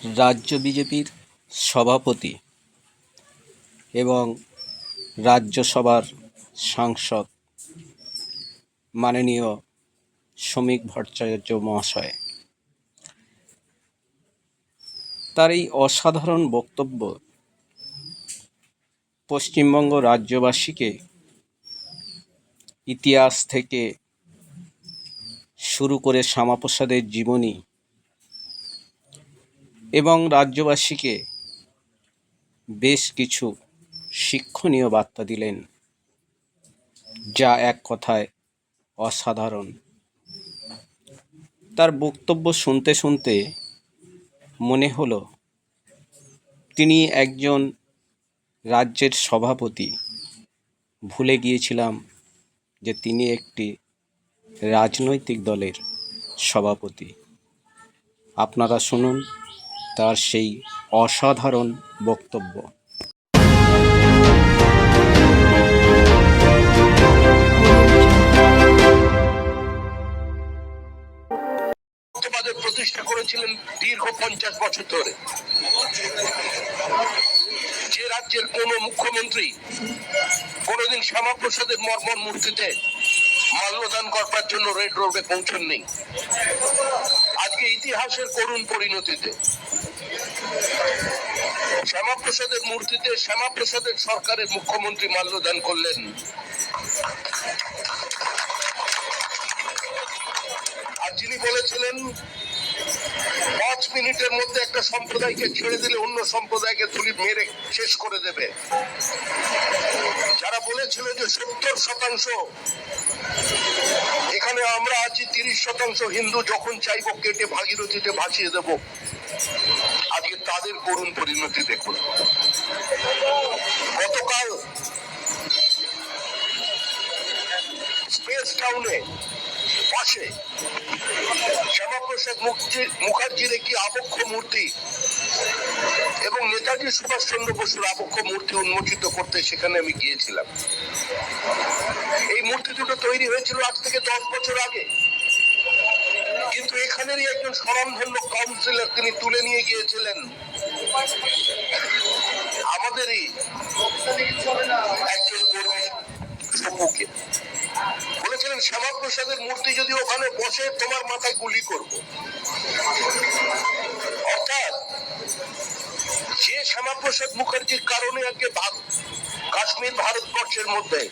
রাজ্য বিজেপির সভাপতি এবং রাজ্যসভার সাংসদ মাননীয় শ্রমিক ভট্টাচার্য মহাশয়, তার এই অসাধারণ বক্তব্য পশ্চিমবঙ্গ রাজ্যবাসীকে ইতিহাস থেকে শুরু করে শ্যামাপ্রসাদের জীবনী এবং রাজ্যবাসীকে বেশ কিছু শিক্ষণীয় বার্তা দিলেন, যা এক কথায় অসাধারণ। তার বক্তব্য শুনতে শুনতে মনে হলো তিনি একজন রাজ্যের সভাপতি। ভুলে গিয়েছিলাম যে তিনি একটি রাজনৈতিক দলের সভাপতি। আপনারা শুনুন তার সেই অসাধারণ বক্তব্য। প্রতিষ্ঠা করেছিলেন দীর্ঘ 50 বছর ধরে। যে রাজ্যের কোন মুখ্যমন্ত্রী কোনদিন শ্যামাপ্রসাদের মর্মর মূর্তিতে মাল্যদান করবার জন্য রেড রোডে পৌঁছননি। আজকে ইতিহাসের করুণ পরিণতিতে শ্যামাপ্রসাদের মূর্তিতে শ্যামাপ্রসাদের সরকারের মুখ্যমন্ত্রী মাল্যদান করলেন। আর যিনি বলেছিলেন 5 মিনিটের মধ্যে একটা সম্প্রদায়কে ছেড়ে দিলে অন্য সম্প্রদায়কে তুলি মেরে শেষ করে দেবে, যারা বলেছিল যে 70% এখানে আমরা আছি, 30% হিন্দু যখন চাইবো কেটে ভাগীরথীতে ভাসিয়ে দেব, আজকে তাদের করুণ পরিণতি দেখুন। গতকাল স্পেস টাউনে পাশে শ্যামাপ্রসাদ মুখার্জির একটি আবক্ষ মূর্তি এবং নেতাজি সুভাষচন্দ্র বসুর আবক্ষ মূর্তি উন্মোচিত করতে সেখানে আমি গিয়েছিলাম। এই মূর্তি দুটো তৈরি হয়েছিল আজ থেকে 10 বছর আগে, কিন্তু এখানেরই একজন স্বনামধন্য কাউন্সিলর তিনি তুলে নিয়ে গিয়েছিলেন আমাদেরই একজন কর্মী সম্মুখে। বলেছিলেন শ্যামাপ্রসাদের মূর্তি যদি ওখানে বসে তোমার মাথায় গুলি করব। অর্থাৎ যে শ্যামাপ্রসাদ মুখার্জির কারণে আজকে কাশ্মীর ভারতবর্ষের মধ্যে,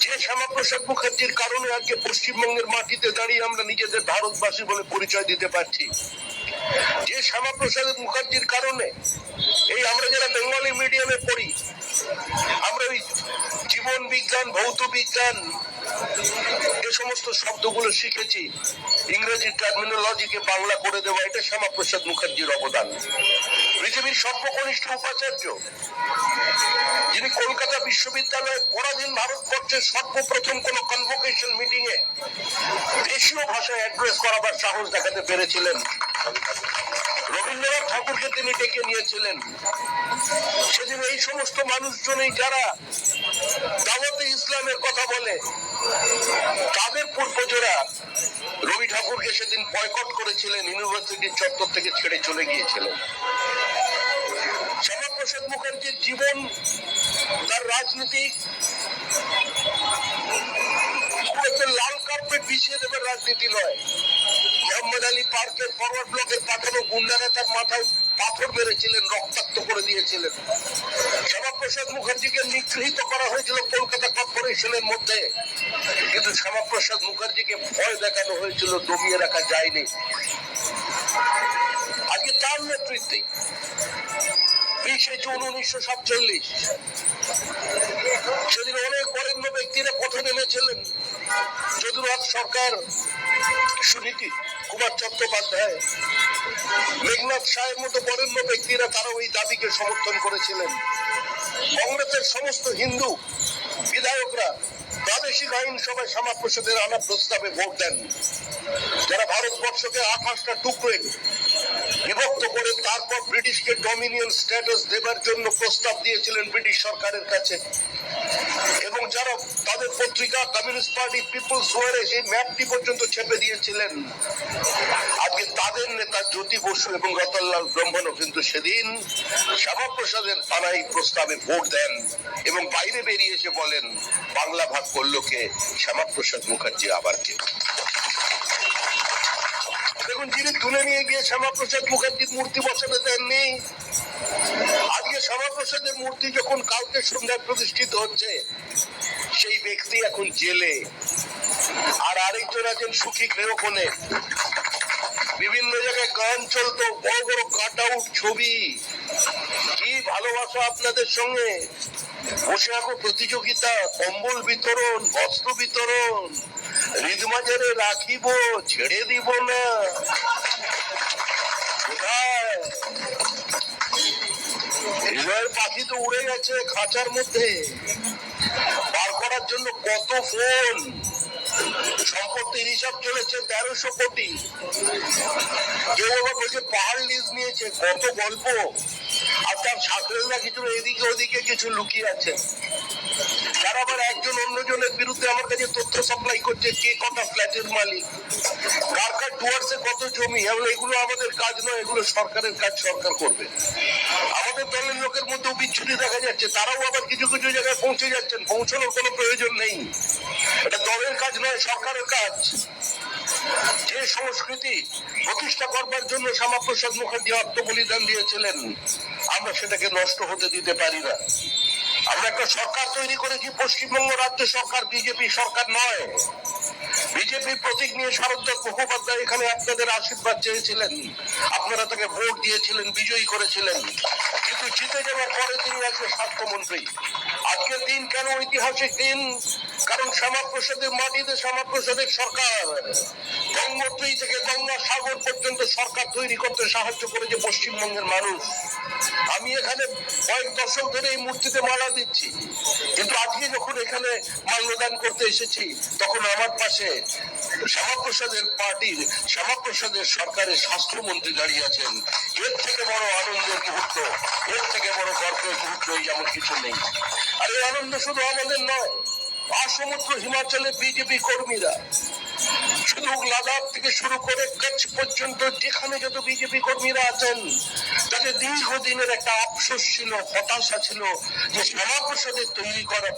যে শ্যামাপ্রসাদ মুখার্জির কারণে আজকে পশ্চিমবঙ্গের মাটিতে দাঁড়িয়ে আমরা নিজেদের ভারতবাসী বলে পরিচয় দিতে পারছি, যে শ্যামাপ্রসাদ মুখার্জির কারণে এই আমরা যারা বেঙ্গলি মিডিয়ামে পড়ি, আমরা ওই জীবন বিজ্ঞান, ভৌত বিজ্ঞান এ সমস্ত শব্দগুলো শিখেছি, ইংরেজি টার্মিনোলজিকে বাংলা করে দেওয়া, এটা শ্যামাপ্রসাদ মুখার্জির অবদান। পৃথিবীর সর্বকনিষ্ঠ উপাচার্য, যিনি কলকাতা বিশ্ববিদ্যালয়ে পরাধীন ভারতবর্ষের সর্বপ্রথম কোন কনভোকেশন মিটিং এ দেশীয় ভাষায় অ্যাড্রেস করাবার সাহস দেখাতে পেরেছিলেন। রবীন্দ্রনাথ ঠাকুরকে তিনি ডেকে নিয়েছিলেন। সেদিন এই সমস্ত মানুষজনই যারা দাওয়াতে ইসলামের কথা বলে, তাদের পূর্বজরা রবি ঠাকুরকে সেদিন বয়কট করেছিলেন, ইউনিভার্সিটির চত্বর থেকে ছেড়ে চলে গিয়েছিলেন। শ্যামাপ্রসাদ মুখার্জির জীবন, তার রাজনীতি লাল কার্পেট বিছিয়ে দেবার রাজনীতি নয়। মোহাম্মদ আলী পার্কের ফরওয়ার্ড ব্লকের পাঠানো গুন্ডারা তার মাথায় পাথর মেরেছিলেন, রক্তাক্ত করে দিয়েছিলেন। শ্যামাপ্রসাদ মুখার্জিকে নিগৃহীত করা হয়েছিল কলকাতা কর্পোরেশনের মধ্যে, কিন্তু শ্যামাপ্রসাদ মুখার্জিকে ভয় দেখানো হয়েছিল, দমিয়ে রাখা যায়নি। আজকে তার নেতৃত্বে 20 জুন 1947 সেদিন অনেক বরেণ্য ব্যক্তিরা পথে নেমেছিলেন। যদুনাথ সরকার, সুনীতি কুমার চট্টোপাধ্যায়, মেঘনাথ সাহের মতো বরেণ্য ব্যক্তিরা তারা ওই দাবিকে সমর্থন করেছিলেন। কংগ্রেসের সমস্ত হিন্দু বিধায়করা প্রাদেশিক আইনসভায় শ্যামাপ্রসাদের আনা প্রস্তাবে ভোট দেন, যারা ভারতবর্ষকে 28টা টুকরো বিভক্ত করে তারপর ব্রিটিশ ব্রিটিশকে ডমিনিয়ন স্ট্যাটাস দেবার জন্য প্রস্তাব দিয়েছিলেন ব্রিটিশ সরকারের কাছে, এবং যারা তাদের পত্রিকা কমিউনিস্ট পার্টি পিপলস ওয়ারে সেই ম্যাপটি পর্যন্ত ছেপে দিয়েছিলেন, আজকে তাদের নেতা জ্যোতি বসু এবং রতনলাল ব্রহ্মণও কিন্তু সেদিন শ্যামাপ্রসাদের থানায় প্রস্তাবে ভোট দেন এবং বাইরে বেরিয়ে এসে বলেন বাংলা ভাগ করলো কে? শ্যামাপ্রসাদ মুখার্জি। আবার কে? দেখুন, যিনি তুলে নিয়ে গিয়ে শ্যামাপ্রসাদ মুখার্জির মূর্তি বসাতে দেননি, আজকে শ্যামাপ্রসাদের মূর্তি যখন কালকে সন্ধ্যায় প্রতিষ্ঠিত হচ্ছে, সেই ব্যক্তি এখন জেলে, আর আরেকজন আছেন সুখী গৃহকোণে। বিভিন্ন জায়গায় গান চলতো, বড় বড় কাট আউট ছবি, কি ভালোবাসা আপনাদের সঙ্গে, বসে এখন প্রতিযোগিতা, কম্বল বিতরণ, বস্ত্র বিতরণ, হৃদমাজারে রাখিব, ছেড়ে দিব না। কোথায়? হৃদয়ের পাখি তো উড়ে গেছে খাঁচার মধ্যে। বার করার জন্য কত ফোন, সম্পত্তির হিসাব চলেছে 1300 কোটি। কেউ আবার বলছে পাহাড় লিজ নিয়েছে, কত গল্প। আর তার ছাত্রেরা কিছু এদিকে ওদিকে কিছু লুকিয়ে আছে। তারা আবার একজন অন্যজনের বিরুদ্ধে আমার কাছে তথ্য সাপ্লাই করছে, কে কটা ফ্ল্যাটের মালিক, কার কার ডুয়ার্সে কত জমি। এগুলো আমাদের কাজ নয়, এগুলো সরকারের কাজ, সরকার করবে। আমাদের দলের লোকের মধ্যেও বিচ্ছুতি দেখা যাচ্ছে, তারাও আবার কিছু কিছু জায়গায় পৌঁছে যাচ্ছেন, পৌঁছানোর কোনো প্রয়োজন নেই। এটা দলের কাজ নয়, সরকারের কাজ। যে সংস্কৃতি প্রতিষ্ঠা করবার জন্য শ্যামাপ্রসাদ মুখার্জি আত্মবলিদান দিয়েছিলেন, আমরা সেটাকে নষ্ট হতে দিতে পারি না। আমরা একটা সরকার তৈরি করেছি, পশ্চিমবঙ্গ রাজ্য সরকার, বিজেপি সরকার নয়। বিজেপি প্রতীক নিয়ে শারদদাস মুখোপাধ্যায় এখানে আপনাদের আশীর্বাদ চেয়েছিলেন, আপনারা তাকে ভোট দিয়েছিলেন, বিজয়ী করেছিলেন, কিন্তু জিতে যাওয়ার পরে তিনি আজকে স্বাস্থ্যমন্ত্রী। আজকের দিন কেন ঐতিহাসিক দিন? কারণ শ্যামাপ্রসাদের মাটিতে শ্যামাপ্রসাদের সরকার গঙ্গোত্রী থেকে গঙ্গা সাগর পর্যন্ত সরকার তৈরি করতে সাহায্য করেছে পশ্চিমবঙ্গের মানুষ। আমি এখানে কয়েক দশক ধরে এই মূর্তিতে মালা দিচ্ছি, কিন্তু আজকে যখন এখানে মাল্যদান করতে এসেছি, তখন আমার পাশে শ্যামাপ্রসাদের পার্টির, শ্যামাপ্রসাদের সরকারের স্বাস্থ্যমন্ত্রী দাঁড়িয়ে আছেন। এর থেকে বড় আনন্দের মুহূর্ত, এর থেকে বড় গর্বের মুহূর্ত যেমন কিছু নেই। আর এই আনন্দ শুধু আমাদের নয়, সমগ্র হিমাচলের বিজেপি কর্মীরা, শুধু লাদাখ থেকে শুরু করে কচ্ছ পর্যন্ত যেখানে যত বিজেপি কর্মীরা আছেন, তাদের দীর্ঘদিনের একটা আফসোস ছিল, হতাশা ছিল যে শ্যামাপ্রসাদের তৈরি করা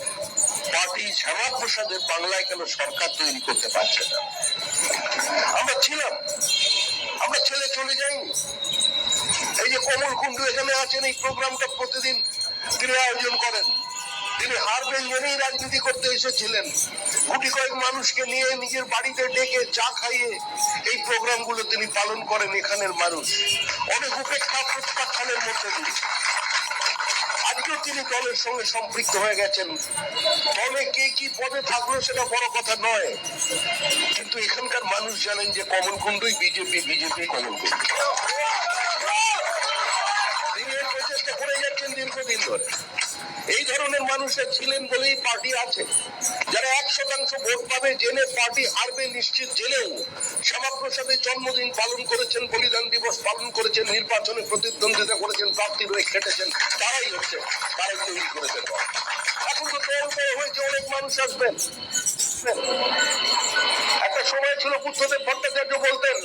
পার্টি শ্যামাপ্রসাদের বাংলায় কেন সরকার তৈরি করতে পারছে না। আমরা ছিলাম, আমরা ছেলে চলে যাইনি। এই যে কমল কুণ্ডু এখানে আছেন, এই প্রোগ্রামটা প্রতিদিন তিনি আয়োজন করেন। তিনি হারবেন জেনেই রাজনীতি করতে এসেছিলেন। গুটি কয়েক মানুষকে নিয়ে নিজের বাড়িতে ডেকে চা খাইয়ে এই প্রোগ্রামগুলো তিনি পালন করেন। এখানের মানুষ অনেক উপেক্ষা প্রত্যাখ্যানের মধ্যে দিয়ে আজকেও তিনি দলের সঙ্গে সম্পৃক্ত হয়ে গেছেন। দলে কে কি পদে থাকলো সেটা বড় কথা নয়, কিন্তু এখানকার মানুষ জানেন যে কমল কুণ্ডুই বিজেপি, বিজেপি কমল কুণ্ডু। তিনি এই প্রচেষ্টা করে যাচ্ছেন দীর্ঘদিন ধরে। এই ধরনের মানুষের ছিলেন বলেই পার্টি আছে। যারা 1% ভোট পাবে জেনে পার্টি হারবে নিশ্চিত জেনেও শ্যামাপ্রসাদের জন্মদিন পালন করেছেন, বলিদান দিবস পালন করেছেন, নির্বাচনে প্রতিদ্বন্দ্বিতা করেছেন, প্রার্থী হয়ে খেটেছেন, তারাই হচ্ছে, তারাই তৈরি করেছেন। এখন তো দল হয়েছে, অনেক মানুষ আসবেন। একটা সময় ছিল বুদ্ধদেব ভট্টাচার্য বলতেন,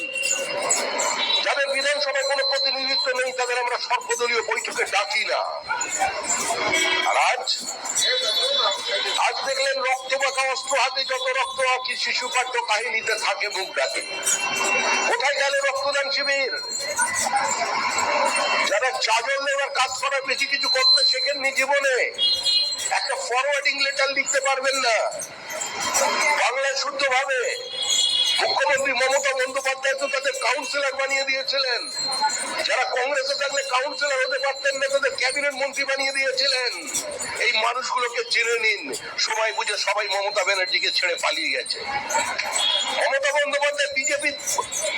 যাদের বিধানসভায় কোনো প্রতিনিধিত্ব নেই তাদের আমরা সর্বদলীয় বৈঠকে ডাকি না। আর আজ দেখলেন রক্ত মাখা অস্ত্র হাতে যত রক্ত আঁকি শিশু পাঠ্য কাহিনীতে থাকে মুখ ডাকে। কোথায় গেল রক্তদান শিবির? যারা চাদর নেওয়ার কাজ করা বেশি কিছু করতে শেখেননি জীবনে, একটা ফরওয়ার্ডিং লেটার লিখতে পারবেন না বাংলায় শুদ্ধ ভাবে। মুখ্যমন্ত্রী মমতা বন্দ্যোপাধ্যায় তো তাদের কাউন্সিলর বানিয়ে দিয়েছিলেন। যারা কংগ্রেসে থাকলে কাউন্সিলর হতে পারতেন না, তাদের ক্যাবিনেট মন্ত্রী বানিয়ে দিয়েছিলেন। এই মানুষগুলোকে চিনে নিন। সময় বুঝে সবাই মমতা ব্যানার্জিকে ছেড়ে পালিয়ে গেছে। মমতা বন্দ্যোপাধ্যায় বিজেপির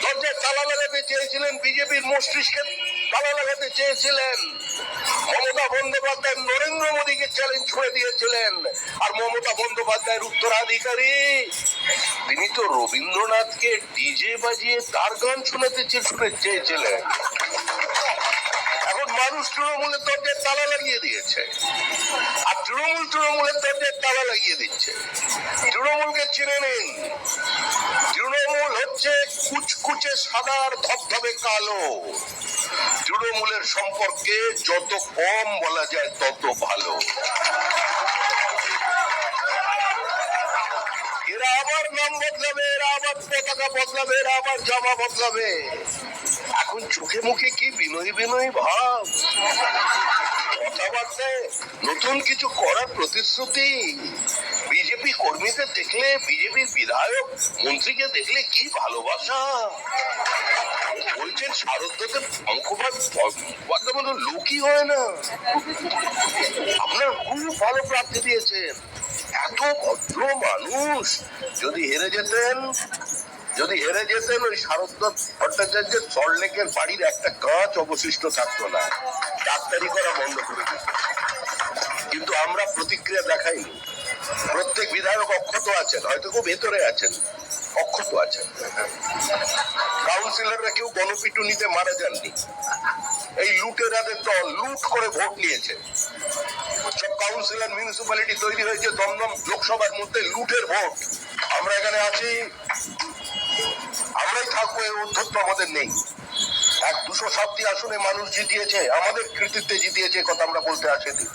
দরজায় তালা লাগাতে চেয়েছিলেন, বিজেপির মস্তিষ্কে তালা লাগাতে চেয়েছিলেন। মমতা বন্দ্যোপাধ্যায় নরেন্দ্র মোদীকে চ্যালেঞ্জ ছুড়ে দিয়েছিলেন। আর মমতা বন্দ্যোপাধ্যায়ের উত্তরাধিকারী তিনি তো রবীন্দ্রনাথকে ডিজে বাজিয়ে তার গান শোনাতে চেয়েছিলেন। এখন মানুষ তৃণমূলের দরজায় তালা লাগিয়ে দিয়েছে, আর তৃণমূলের দরজায় তালা লাগিয়ে দিচ্ছে। তৃণমূলকে চিনে নিন, তৃণমূল হচ্ছে কুচকুচে সাদা আর ধবধবে কালো। তৃণমূলের সম্পর্কে যত কম বলা যায় তত ভালো। এরা আবার নাম বদলাবে, এরা আবার পতাকা বদলাবে, এরা আবার জামা বদলাবে। এখন চোখে মুখে কি বিনয়ী বিনয়ী ভাব, কথাবার্তায় নতুন কিছু করার প্রতিশ্রুতি। বিজেপি কর্মীদের দেখলে, বিজেপির বিধায়ক মন্ত্রীকে দেখলে কি ভালোবাসা। বলছেন শারদদের অঙ্কবাদ লোকই হয় না। আপনার খুব ভালো প্রাপ্তি দিয়েছেন, এত ভদ্র মানুষ। যদি হেরে যেতেন ওই শারদ ভট্টাচার্যের চড়লেকের বাড়ির একটা কাঁচ অবশিষ্ট থাকতো না, ডাক্তারি করা বন্ধ করে দিত। কিন্তু আমরা প্রতিক্রিয়া দেখাইনি। প্রত্যেক বিধায়ক অক্ষত আছেন, হয়তো খুব ভেতরে আছেন, অক্ষত আছেন। কাউন্সিলররা কেউ গণপিটুনিতে মারা যাননি। এই লুটেরাদের দল লুট করে ভোট নিয়েছে। সব কাউন্সিলর মিউনিসিপ্যালিটি তৈরি হয়েছে দমদম লোকসভার মধ্যে লুটের ভোট। আমরা এখানে আছি, আমরাই থাকবো, এর অধ্যক্ষ আমাদের নেই। 207টি আসনে মানুষ জিতিয়েছে, আমাদের কৃতিত্বে জিতিয়েছে, কথা আমরা বলতে আসেনি।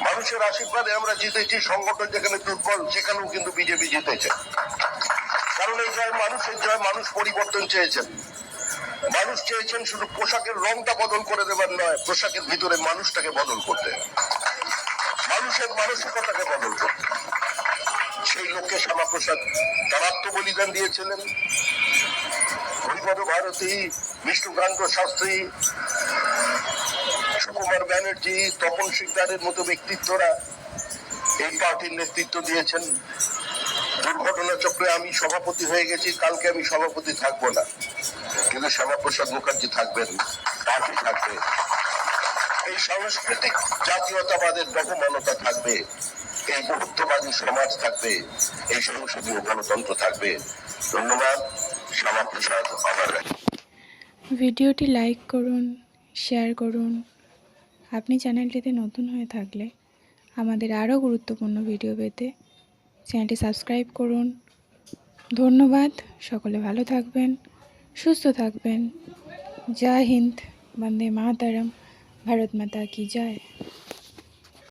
মানুষের আশীর্বাদে আমরা জিতেছি। সংগঠন যেখানে দুর্বল সেখানেও কিন্তু বিজেপি জিতেছে। কারণ এই জয় মানুষের জয়। মানুষ পরিবর্তন চেয়েছেন, মানুষ চেয়েছেন শুধু পোশাকের রংটা বদল করে দেবার নয়, পোশাকের ভিতরে মানুষটাকে বদল করতে, মানুষের মানসিকতাকে বদল করতে। সেই লক্ষ্যে শ্যামাপ্রসাদ তার আত্মবলিদান দিয়েছিলেন। হরিপদ ভারতী, বিষ্ণুকান্ত শাস্ত্রী, সুকুমার ব্যানার্জি, তপন শিকদারের মতো ব্যক্তিত্বরা এই পার্টির নেতৃত্ব দিয়েছেন। দুর্ঘটনা চক্রে আমি সভাপতি হয়ে গেছি, কালকে আমি সভাপতি থাকবো না, কিন্তু শ্যামাপ্রসাদ মুখার্জি থাকবেন, পার্টি থাকবে, এই সাংস্কৃতিক জাতীয়তাবাদের বহুমানতা থাকবে, এই বহুত্ববাদী সমাজ থাকবে, এই সংসদীয় গণতন্ত্র থাকবে। ধন্যবাদ। শ্যামাপ্রসাদ আমার। ভিডিওটি লাইক করুন, শেয়ার করুন। আপনি চ্যানেলটিতে নতুন হয়ে থাকলে আমাদের আরও গুরুত্বপূর্ণ ভিডিও পেতে চ্যানেলটি সাবস্ক্রাইব করুন। ধন্যবাদ। সকলে ভালো থাকবেন, সুস্থ থাকবেন। জয় হিন্দ, বন্দে মাতরম, ভারত মাতা কি জয়।